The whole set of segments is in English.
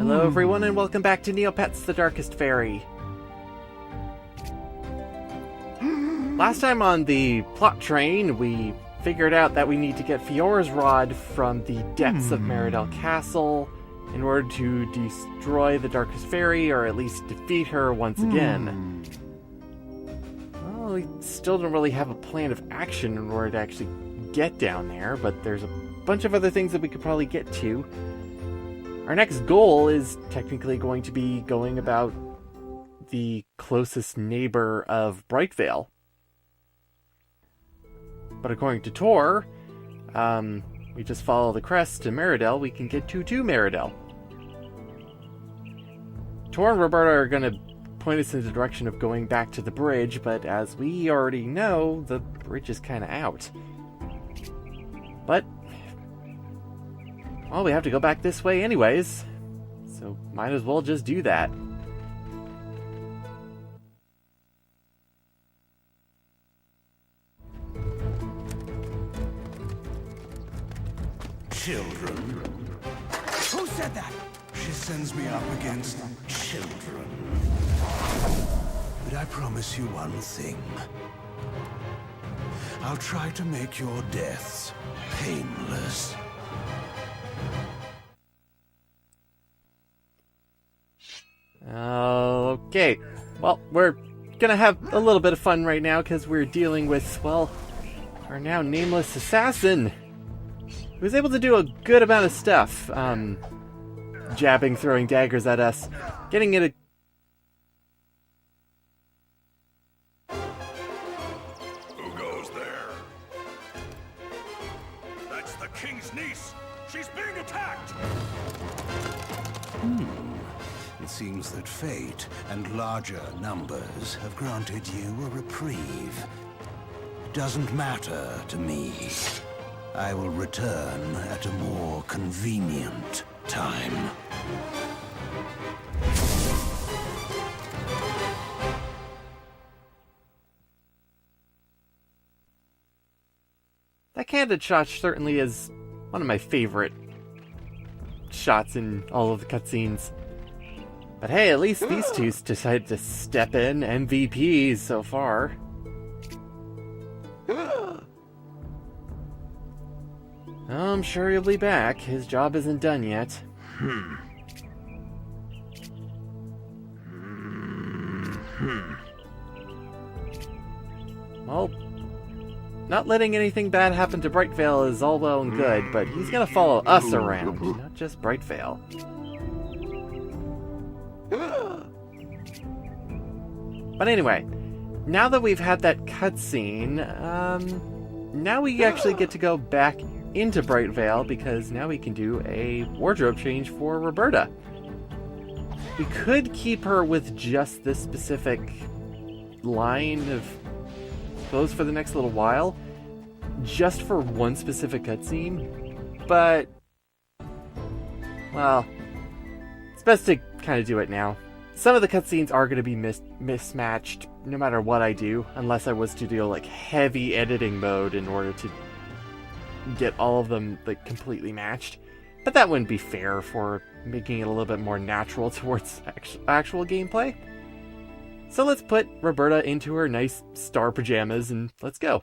Hello everyone and welcome back to Neopets, the Darkest Faerie. Last time on the plot train, we figured out that we need to get Fiora's Rod from the depths of Meridel Castle in order to destroy the Darkest Faerie, or at least defeat her once again. Well, we still don't really have a plan of action in order to actually get down there, but there's a bunch of other things that we could probably get to. Our next goal is technically going to be going about the closest neighbor of Brightvale. But according to Tor, we just follow the crest to Meridel, we can get to Meridel. Tor and Roberta are going to point us in the direction of going back to the bridge, but as we already know, the bridge is kind of out. But well, we have to go back this way anyways, so might as well just do that. Children? Who said that? She sends me up against children. But I promise you one thing. I'll try to make your deaths painless. Okay, well, we're gonna have a little bit of fun right now because we're dealing with, well, our now nameless assassin, who was able to do a good amount of stuff, jabbing, throwing daggers at us, getting it Who goes there? That's the king's niece. She's being attacked. It seems that fate and larger numbers have granted you a reprieve. It doesn't matter to me. I will return at a more convenient time. That candid shot certainly is one of my favorite shots in all of the cutscenes. But hey, at least these two decided to step in, MVPs so far. I'm sure he'll be back. His job isn't done yet. Well, not letting anything bad happen to Brightvale is all well and good, but he's gonna follow us around, not just Brightvale. But anyway, now that we've had that cutscene, now we actually get to go back into Brightvale because now we can do a wardrobe change for Roberta. We could keep her with just this specific line of clothes for the next little while, just for one specific cutscene, but well, it's best to kind of do it now. Some of the cutscenes are going to be mismatched no matter what I do, unless I was to do like heavy editing mode in order to get all of them like completely matched. But that wouldn't be fair for making it a little bit more natural towards actual gameplay. So let's put Roberta into her nice star pajamas and let's go.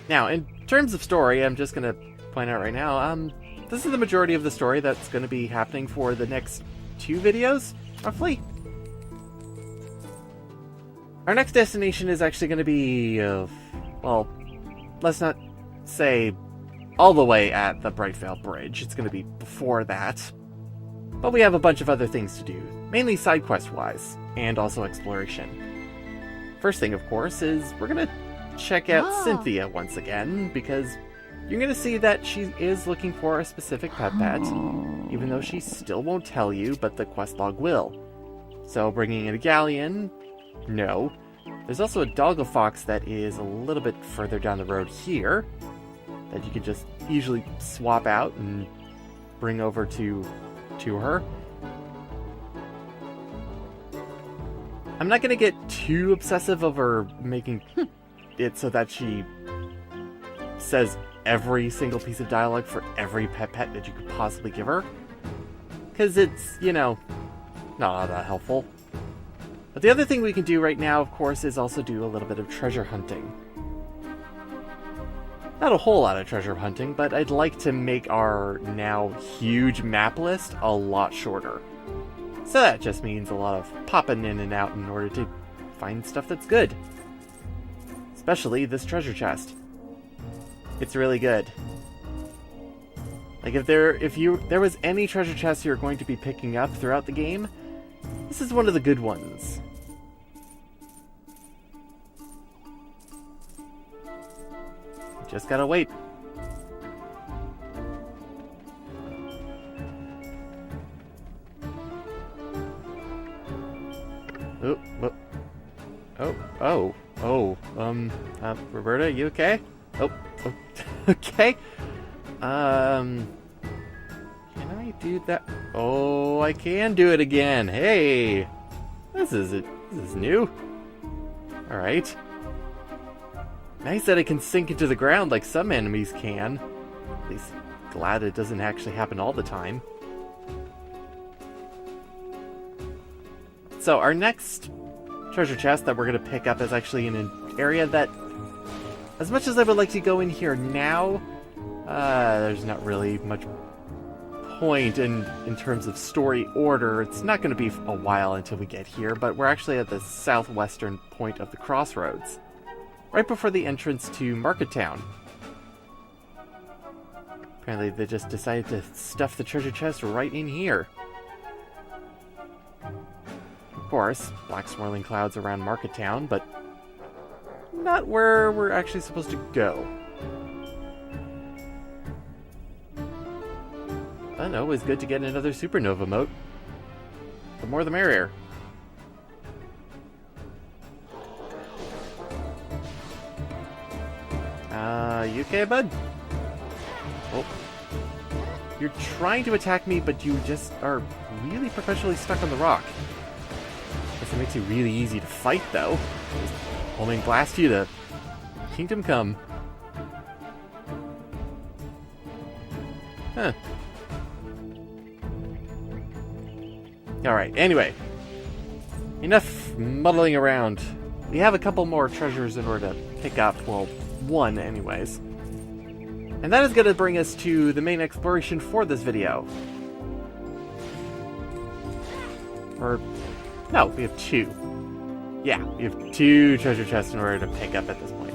Now, in terms of story, I'm just going to point out right now, this is the majority of the story that's going to be happening for the next 2 videos, roughly. Our next destination is actually going to be, well, let's not say all the way at the Brightvale Bridge. It's going to be before that. But we have a bunch of other things to do, mainly side quest-wise, and also exploration. First thing, of course, is we're going to check out Cynthia once again, because you're going to see that she is looking for a specific pet, even though she still won't tell you, but the quest log will. So bringing in a galleon, no. There's also a doggo fox that is a little bit further down the road here, that you can just easily swap out and bring over to her. I'm not going to get too obsessive over making it so that she says every single piece of dialogue for every pet that you could possibly give her. Because it's, you know, not that helpful. But the other thing we can do right now, of course, is also do a little bit of treasure hunting. Not a whole lot of treasure hunting, but I'd like to make our now huge map list a lot shorter. So that just means a lot of popping in and out in order to find stuff that's good. Especially this treasure chest. It's really good. Like if there was any treasure chest you're going to be picking up throughout the game, this is one of the good ones. Just gotta wait. Roberta, you okay? Oh, okay. Can I do that? Oh, I can do it again. Hey, this is new. All right. Nice that it can sink into the ground like some enemies can. At least glad it doesn't actually happen all the time. So our next treasure chest that we're going to pick up is actually in an area that, as much as I would like to go in here now, there's not really much point in terms of story order. It's not going to be a while until we get here, but we're actually at the southwestern point of the crossroads, right before the entrance to Market Town. Apparently they just decided to stuff the treasure chest right in here. Of course, black swirling clouds around Market Town, but not where we're actually supposed to go. I know, it's good to get another supernova mote. The more the merrier. You okay, bud? Oh. You're trying to attack me, but you just are really perpetually stuck on the rock. Guess it makes you really easy to fight, though. Just homing blast you to Kingdom Come. Huh. Alright, anyway. Enough muddling around. We have a couple more treasures in order to pick up. Well, one anyways. And that is going to bring us to the main exploration for this video. Or, no, we have two. Yeah, we have two treasure chests in order to pick up at this point.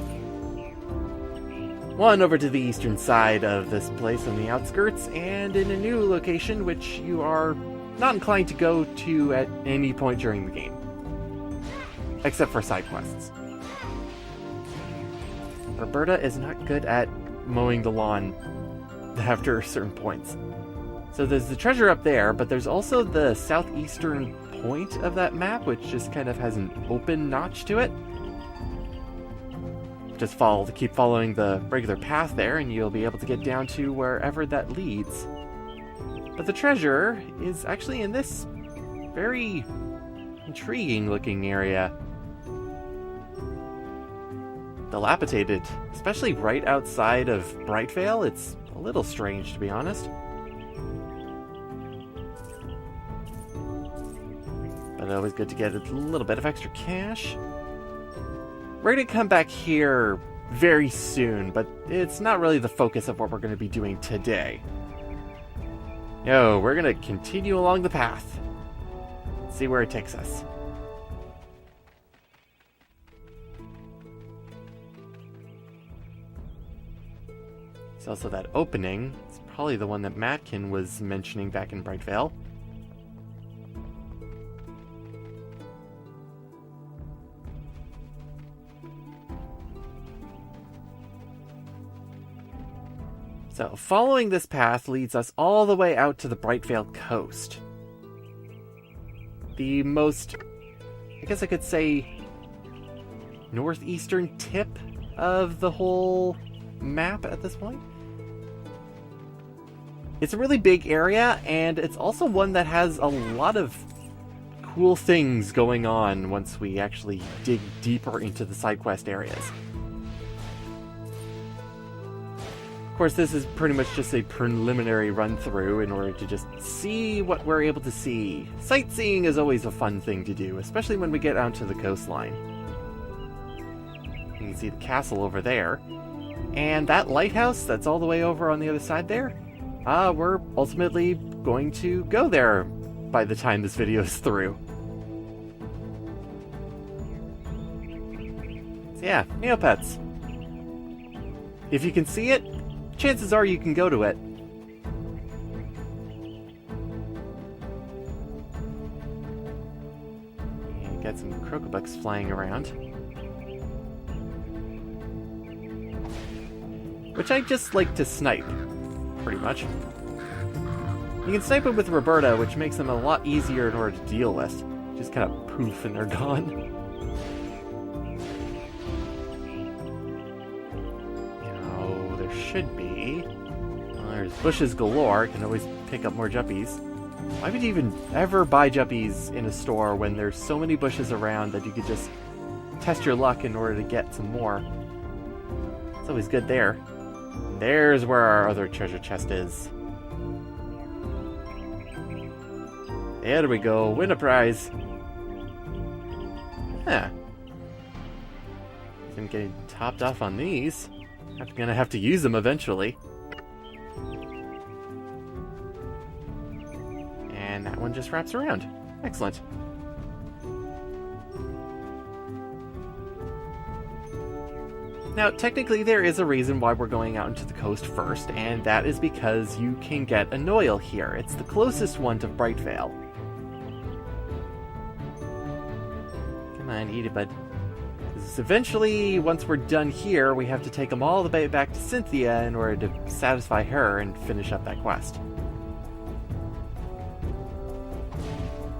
One over to the eastern side of this place on the outskirts, and in a new location which you are not inclined to go to at any point during the game. Except for side quests. Roberta is not good at mowing the lawn after certain points. So there's the treasure up there, but there's also the southeastern point of that map, which just kind of has an open notch to it. Just keep following the regular path there, and you'll be able to get down to wherever that leads. But the treasure is actually in this very intriguing looking area. Dilapidated, especially right outside of Brightvale. It's a little strange, to be honest. But always good to get a little bit of extra cash. We're going to come back here very soon, but it's not really the focus of what we're going to be doing today. No, we're going to continue along the path. See where it takes us. There's also that opening. It's probably the one that Matkin was mentioning back in Brightvale. So, following this path leads us all the way out to the Brightvale coast. The most, I guess I could say, northeastern tip of the whole map at this point. It's a really big area, and it's also one that has a lot of cool things going on once we actually dig deeper into the side quest areas. Of course, this is pretty much just a preliminary run-through in order to just see what we're able to see. Sightseeing is always a fun thing to do, especially when we get out to the coastline. You can see the castle over there. And that lighthouse that's all the way over on the other side there, we're ultimately going to go there by the time this video is through. So yeah, Neopets. If you can see it, chances are you can go to it. And got some crocobucks flying around. Which I just like to snipe, pretty much. You can snipe them with Roberta, which makes them a lot easier in order to deal with. Just kind of poof and they're gone. Should be. Well, there's bushes galore. Can always pick up more juppies. Why would you even ever buy juppies in a store when there's so many bushes around that you could just test your luck in order to get some more? It's always good there. There's where our other treasure chest is. There we go. Win a prize. Huh. I'm getting topped off on these. I'm gonna have to use them eventually. And that one just wraps around. Excellent. Now, technically there is a reason why we're going out into the coast first, and that is because you can get a Noil here. It's the closest one to Brightvale. Come on, eat it, bud. Eventually, once we're done here, we have to take them all the way back to Cynthia in order to satisfy her and finish up that quest.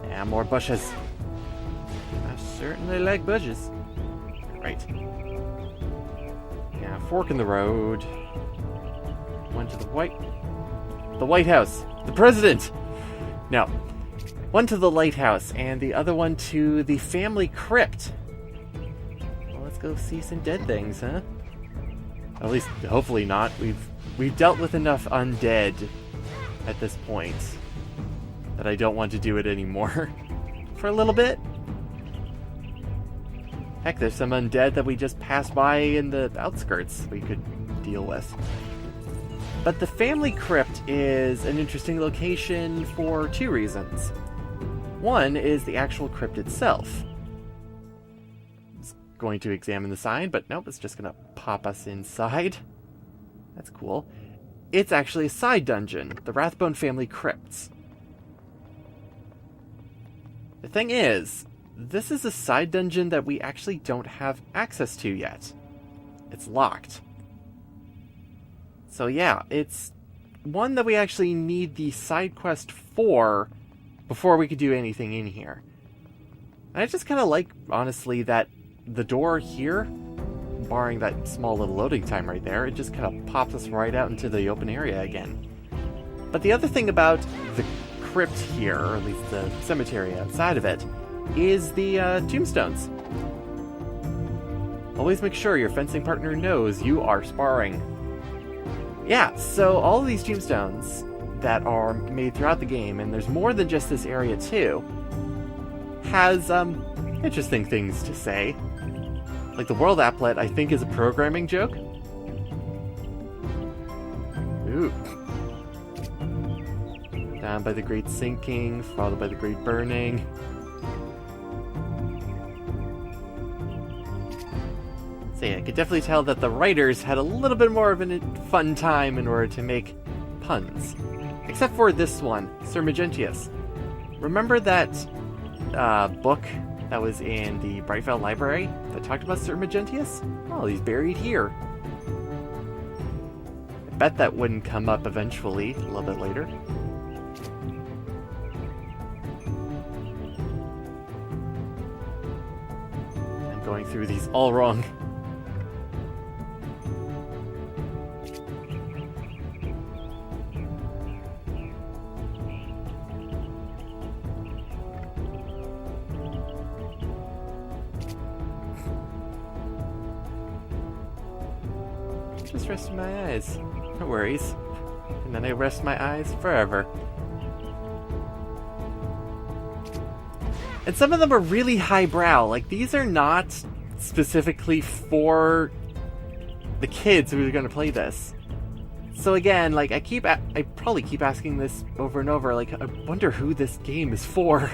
Yeah, more bushes. I certainly like bushes. Right. Yeah, fork in the road. One to the White House. The President! No. One to the lighthouse, and the other one to the family crypt. Let's go see some dead things, huh? At least, hopefully not. We've dealt with enough undead at this point that I don't want to do it anymore for a little bit. Heck, there's some undead that we just passed by in the outskirts we could deal with. But the family crypt is an interesting location for two reasons. One is the actual crypt itself. Going to examine the sign, but nope, it's just gonna pop us inside. That's cool. It's actually a side dungeon, the Rathbone family crypts. The thing is, this is a side dungeon that we actually don't have access to yet. It's locked. So yeah, it's one that we actually need the side quest for before we could do anything in here. And I just kind of like, honestly, that the door here, barring that small little loading time right there, it just kind of pops us right out into the open area again. But the other thing about the crypt here, or at least the cemetery outside of it, is the tombstones. Always make sure your fencing partner knows you are sparring. Yeah, so all of these tombstones that are made throughout the game, and there's more than just this area too, has interesting things to say. Like the world applet, I think, is a programming joke. Ooh. Down by the great sinking, followed by the great burning. So yeah, I could definitely tell that the writers had a little bit more of a fun time in order to make puns. Except for this one, Sir Magentius. Remember that book that was in the Brightvale library that talked about Sir Magentius? Oh, he's buried here. I bet that wouldn't come up eventually, a little bit later. I'm going through these all wrong. Just resting my eyes. No worries. And then I rest my eyes forever. And some of them are really highbrow. Like, these are not specifically for the kids who are going to play this. So again, like, I probably keep asking this over and over, like, I wonder who this game is for,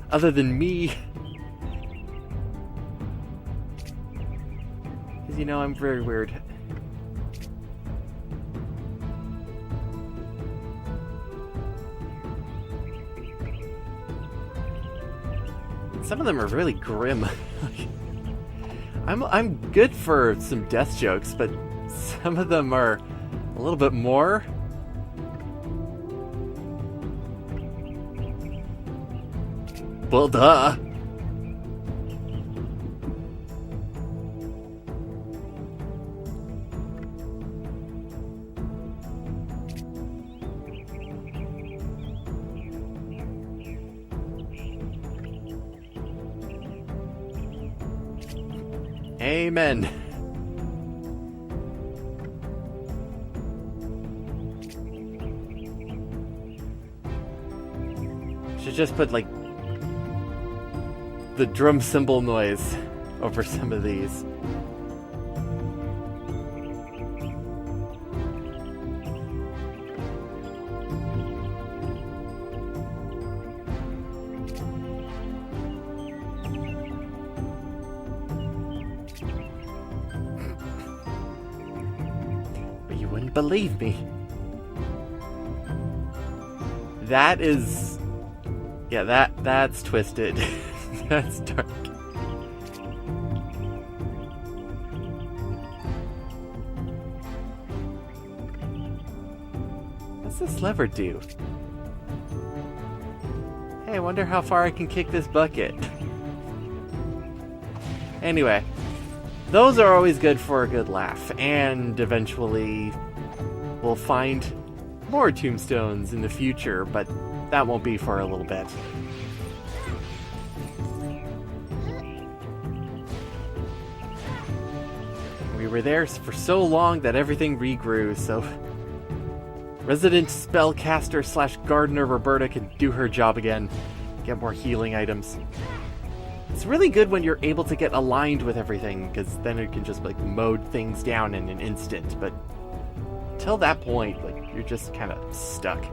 other than me. Because, you know, I'm very weird. Some of them are really grim. I'm good for some death jokes, but some of them are a little bit more. Well, duh. Amen. Should just put, like, the drum cymbal noise over some of these. Believe me. That is... yeah, that's twisted. That's dark. What's this lever do? Hey, I wonder how far I can kick this bucket. Anyway, those are always good for a good laugh, and eventually we'll find more tombstones in the future, but that won't be for a little bit. We were there for so long that everything regrew, so resident spellcaster slash gardener Roberta can do her job again, get more healing items. It's really good when you're able to get aligned with everything, because then it can just, like, mode things down in an instant, but until that point, like, you're just kind of stuck.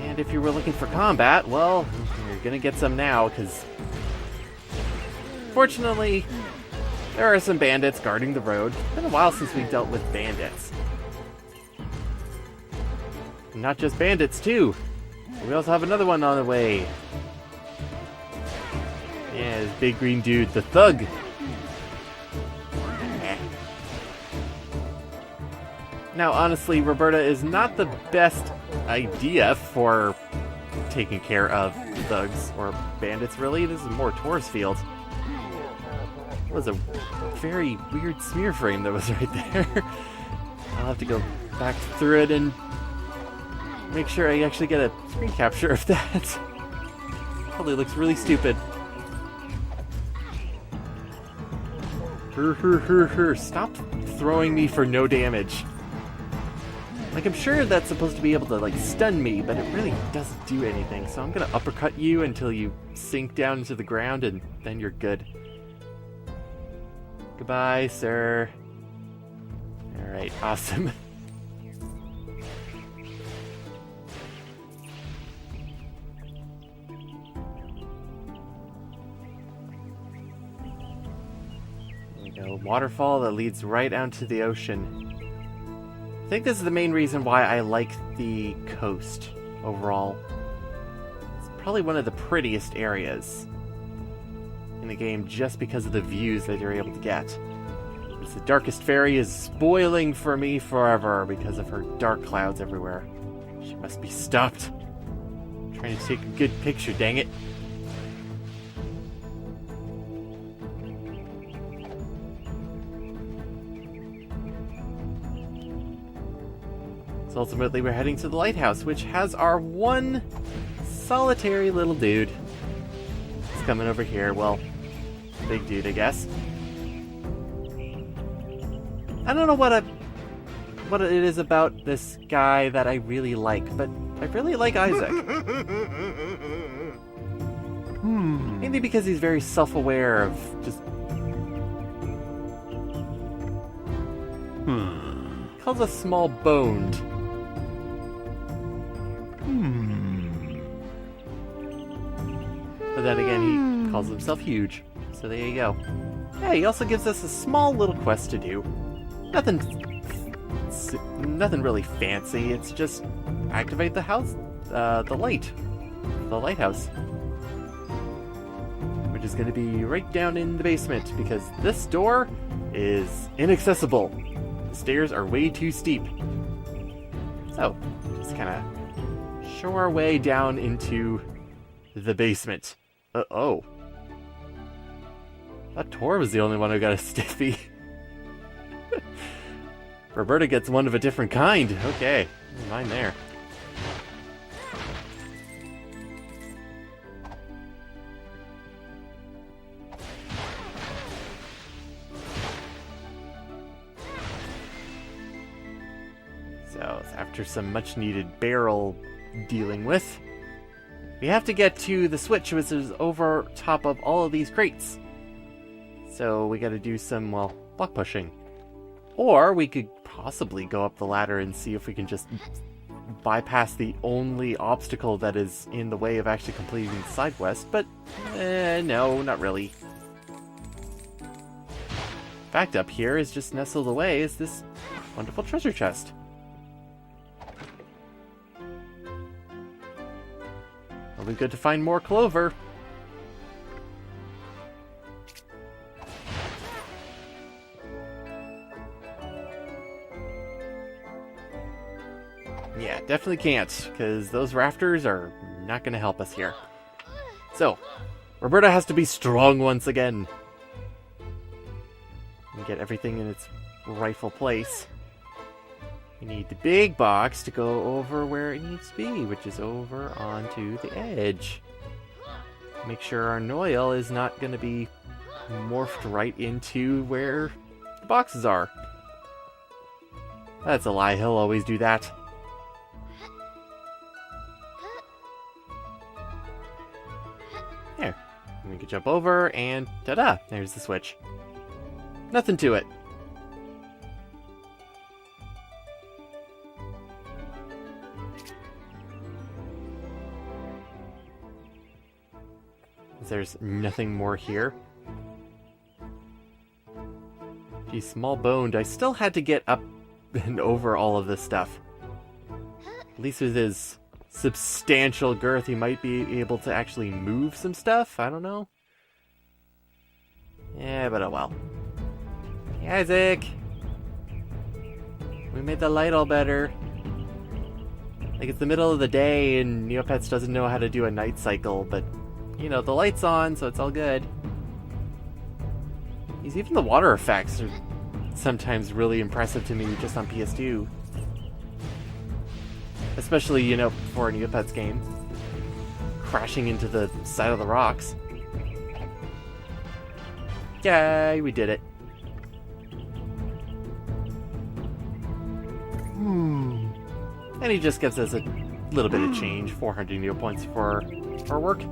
And if you were looking for combat, well, you're gonna get some now, because fortunately, there are some bandits guarding the road. It's been a while since we dealt with bandits. And not just bandits, too. We also have another one on the way. Yeah, this big green dude, the thug. Now, honestly, Roberta is not the best idea for taking care of thugs or bandits, really. This is more tourist field. It was a very weird smear frame that was right there. I'll have to go back through it and make sure I actually get a screen capture of that. Probably looks really stupid. Stop throwing me for no damage. Like, I'm sure that's supposed to be able to, like, stun me, but it really doesn't do anything. So I'm gonna uppercut you until you sink down into the ground, and then you're good. Goodbye, sir. Alright, awesome. There we go. Waterfall that leads right out to the ocean. I think this is the main reason why I like the coast overall. It's probably one of the prettiest areas in the game just because of the views that you're able to get. The darkest fairy is spoiling for me forever because of her dark clouds everywhere. She must be stopped. I'm trying to take a good picture, dang it. So ultimately we're heading to the lighthouse, which has our one solitary little dude. It's coming over here. Well, big dude, I guess. I don't know what it is about this guy that I really like, but I really like Isaac. Mainly because he's very self-aware of just... Calls us small-boned. But then again, he calls himself huge. So there you go. Yeah, he also gives us a small little quest to do. Nothing really fancy. It's just activate the house, the lighthouse, which is going to be right down in the basement because this door is inaccessible. The stairs are way too steep. So, just kind of show our way down into the basement. Oh. I thought Tor was the only one who got a stiffy. Roberta gets one of a different kind. Okay, mine there. So, after some much-needed barrel dealing with, we have to get to the switch, which is over top of all of these crates. So we gotta do some, well, block pushing. Or we could possibly go up the ladder and see if we can just bypass the only obstacle that is in the way of actually completing the side quest, but no, not really. In fact, up here is just nestled away is this wonderful treasure chest. It'll be good to find more clover. Yeah, definitely can't, because those rafters are not going to help us here. So, Roberta has to be strong once again. And get everything in its rightful place. We need the big box to go over where it needs to be, which is over onto the edge. Make sure our Noil is not going to be morphed right into where the boxes are. That's a lie, he'll always do that. There. We can jump over and ta-da! There's the switch. Nothing to it. There's nothing more here. Gee, small-boned. I still had to get up and over all of this stuff. At least with his substantial girth, he might be able to actually move some stuff. I don't know. Yeah, but oh well. Hey, Isaac! We made the light all better. Like, it's the middle of the day and Neopets doesn't know how to do a night cycle, but you know, the light's on, so it's all good. Even the water effects are sometimes really impressive to me just on PS2. Especially, you know, for a Neopets game. Crashing into the side of the rocks. Yay, we did it. And he just gives us a little bit of change, 400 Neopoints for our work.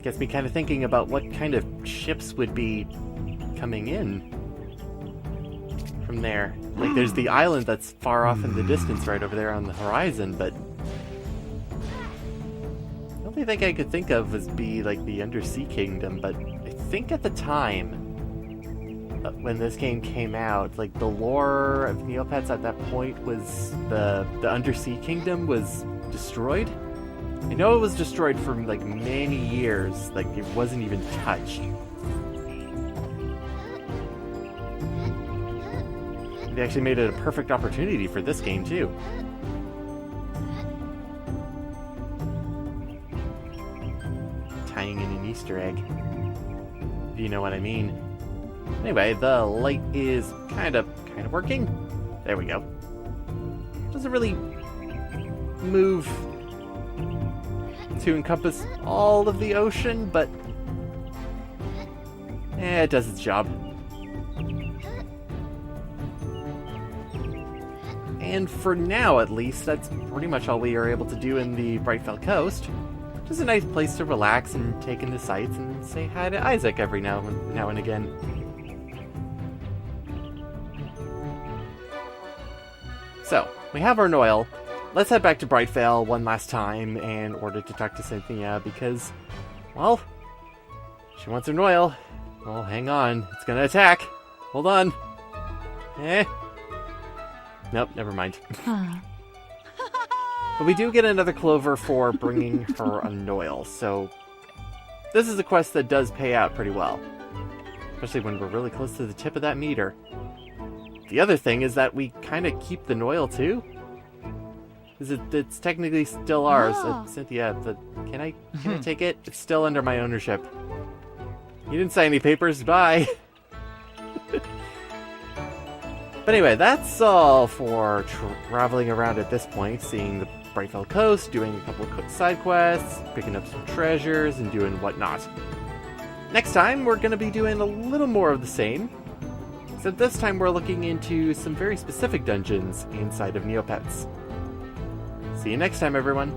Gets me kind of thinking about what kind of ships would be coming in from there. Like, there's the island that's far off in the distance right over there on the horizon, but the only thing I could think of was be like the Undersea Kingdom, but I think at the time when this game came out, like the lore of Neopets at that point was the Undersea Kingdom was destroyed. I know it was destroyed for like many years, like it wasn't even touched. They actually made it a perfect opportunity for this game too. Tying in an Easter egg, if you know what I mean. Anyway, the light is kind of working. There we go. Doesn't really move to encompass all of the ocean, but it does its job. And for now, at least, that's pretty much all we are able to do in the Brightvale coast. Just a nice place to relax and take in the sights and say hi to Isaac every now and again. So, we have our Noil. Let's head back to Brightvale one last time in order to talk to Cynthia because, well, she wants her Noil. Oh, hang on. It's gonna attack. Hold on. Nope, never mind. But we do get another clover for bringing her a Noil, so this is a quest that does pay out pretty well. Especially when we're really close to the tip of that meter. The other thing is that we kind of keep the Noil too. Because it's technically still ours. Cynthia, can I take it? It's still under my ownership. You didn't sign any papers, bye! But anyway, that's all for traveling around at this point, seeing the Brightvale coast, doing a couple of side quests, picking up some treasures, and doing whatnot. Next time, we're going to be doing a little more of the same, except this time we're looking into some very specific dungeons inside of Neopets. See you next time, everyone!